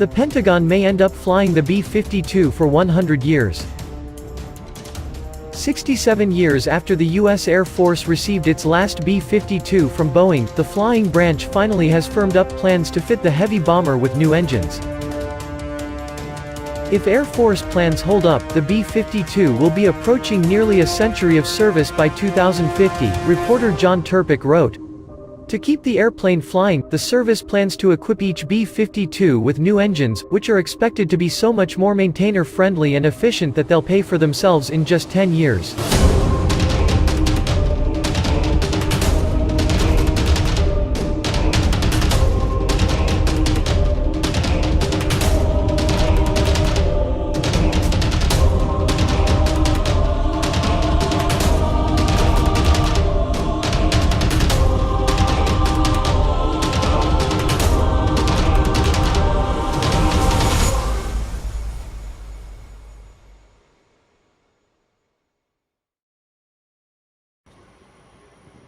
The Pentagon may end up flying the B-52 for 100 years. 67 years after the U.S. Air Force received its last B-52 from Boeing, the flying branch finally has firmed up plans to fit the heavy bomber with new engines. If Air Force plans hold up, the B-52 will be approaching nearly a century of service by 2050, reporter John Turpic wrote. To keep the airplane flying, the service plans to equip each B-52 with new engines, which are expected to be so much more maintainer-friendly and efficient that they'll pay for themselves in just 10 years.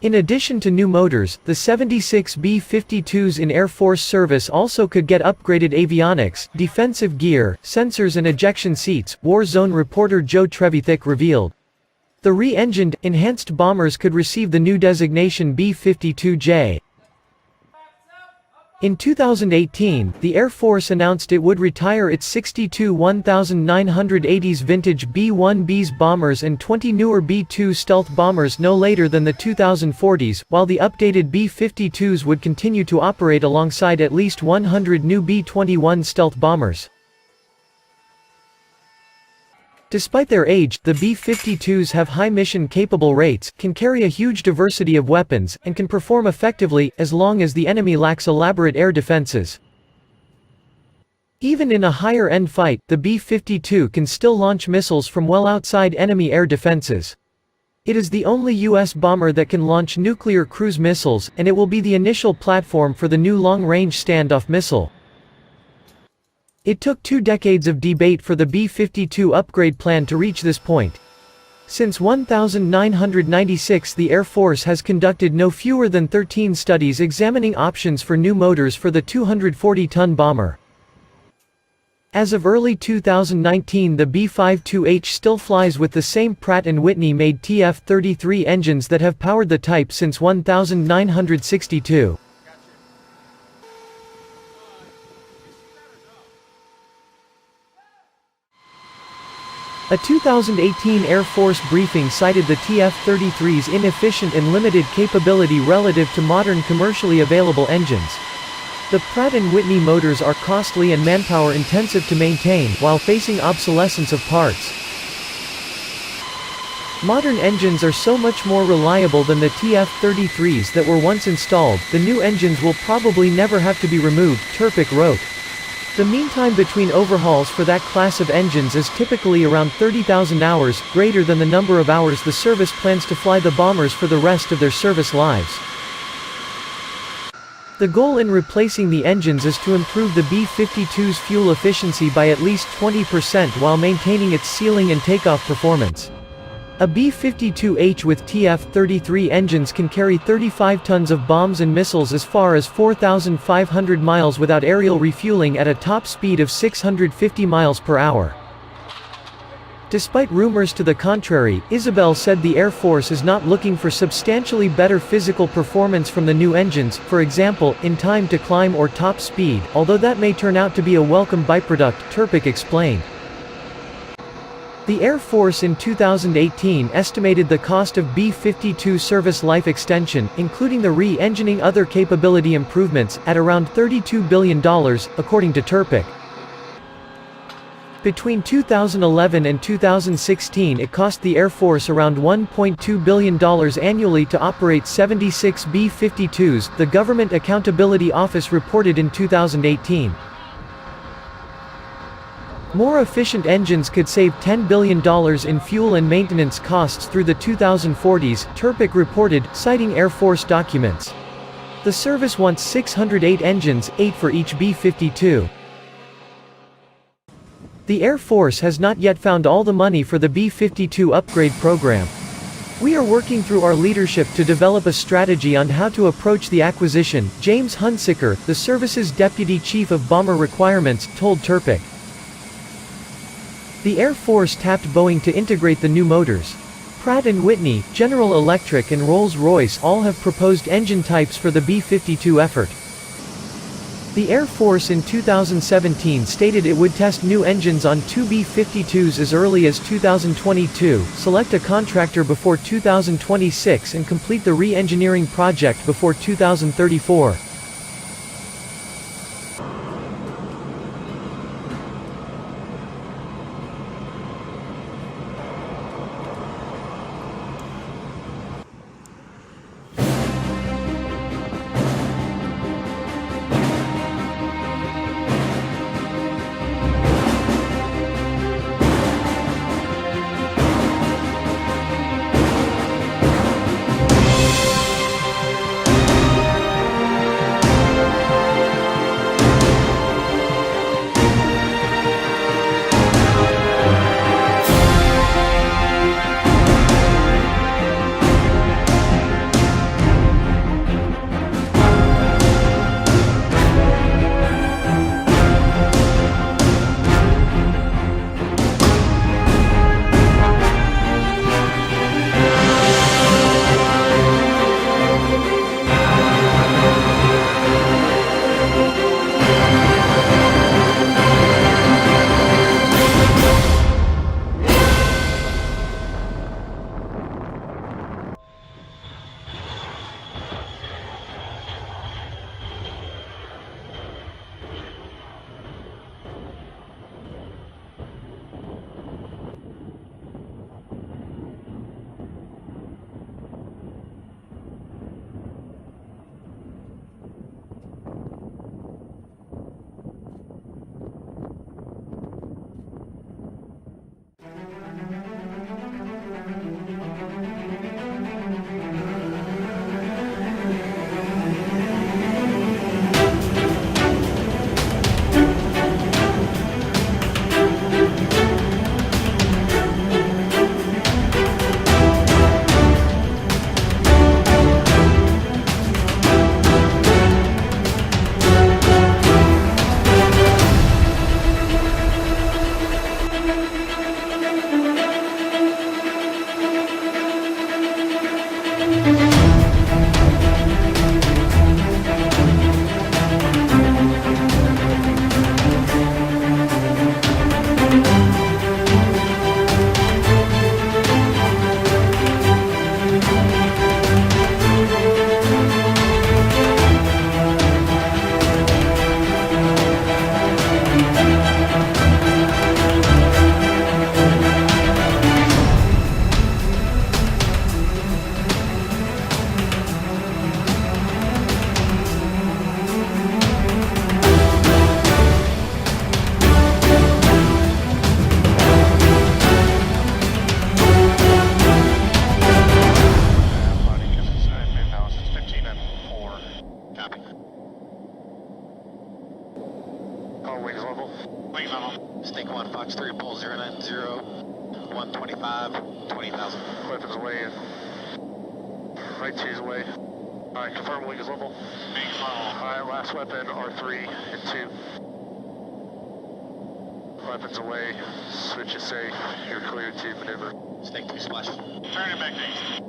In addition to new motors, the 76 B-52s in Air Force service also could get upgraded avionics, defensive gear, sensors and ejection seats, War Zone reporter Joe Trevithick revealed. The re-engined, enhanced bombers could receive the new designation B-52J. In 2018, the Air Force announced it would retire its 62 1980s vintage B-1Bs bombers and 20 newer B-2 stealth bombers no later than the 2040s, while the updated B-52s would continue to operate alongside at least 100 new B-21 stealth bombers. Despite their age, the B-52s have high mission-capable rates, can carry a huge diversity of weapons, and can perform effectively, as long as the enemy lacks elaborate air defenses. Even in a higher-end fight, the B-52 can still launch missiles from well outside enemy air defenses. It is the only U.S. bomber that can launch nuclear cruise missiles, and it will be the initial platform for the new long-range standoff missile. It took 2 decades of debate for the B-52 upgrade plan to reach this point. Since 1996, the Air Force has conducted no fewer than 13 studies examining options for new motors for the 240-ton bomber. As of early 2019, the B-52H still flies with the same Pratt & Whitney-made TF-33 engines that have powered the type since 1962. A 2018 Air Force briefing cited the TF-33's inefficient and limited capability relative to modern commercially available engines. The Pratt & Whitney motors are costly and manpower-intensive to maintain, while facing obsolescence of parts. Modern engines are so much more reliable than the TF-33s that were once installed, the new engines will probably never have to be removed, Turpic wrote. The mean time between overhauls for that class of engines is typically around 30,000 hours, greater than the number of hours the service plans to fly the bombers for the rest of their service lives. The goal in replacing the engines is to improve the B-52's fuel efficiency by at least 20% while maintaining its ceiling and takeoff performance. A B-52H with TF-33 engines can carry 35 tons of bombs and missiles as far as 4,500 miles without aerial refueling at a top speed of 650 miles per hour. Despite rumors to the contrary, Isabel said the Air Force is not looking for substantially better physical performance from the new engines, for example, in time to climb or top speed, although that may turn out to be a welcome byproduct, Turpic explained. The Air Force in 2018 estimated the cost of B-52 service life extension, including the re-engining other capability improvements, at around $32 billion, according to Turpic. Between 2011 and 2016 it cost the Air Force around $1.2 billion annually to operate 76 B-52s, the Government Accountability Office reported in 2018. More efficient engines could save $10 billion in fuel and maintenance costs through the 2040s, Turpic reported, citing Air Force documents. The service wants 608 engines, 8 for each B-52. The Air Force has not yet found all the money for the B-52 upgrade program. We are working through our leadership to develop a strategy on how to approach the acquisition, James Hunsicker, the service's Deputy Chief of Bomber Requirements, told Turpic. The Air Force tapped Boeing to integrate the new motors. Pratt & Whitney, General Electric and Rolls-Royce all have proposed engine types for the B-52 effort. The Air Force in 2017 stated it would test new engines on two B-52s as early as 2022, select a contractor before 2026 and complete the re-engineering project before 2034. Snake 1, Fox 3, pull 090, 125, 20,000. Weapons away and right 2's away. Alright, confirm wing is level. Alright, last weapon, R3 and 2. Weapons away, switch is safe, you're cleared to maneuver. Snake 2 splash. Turn it back east.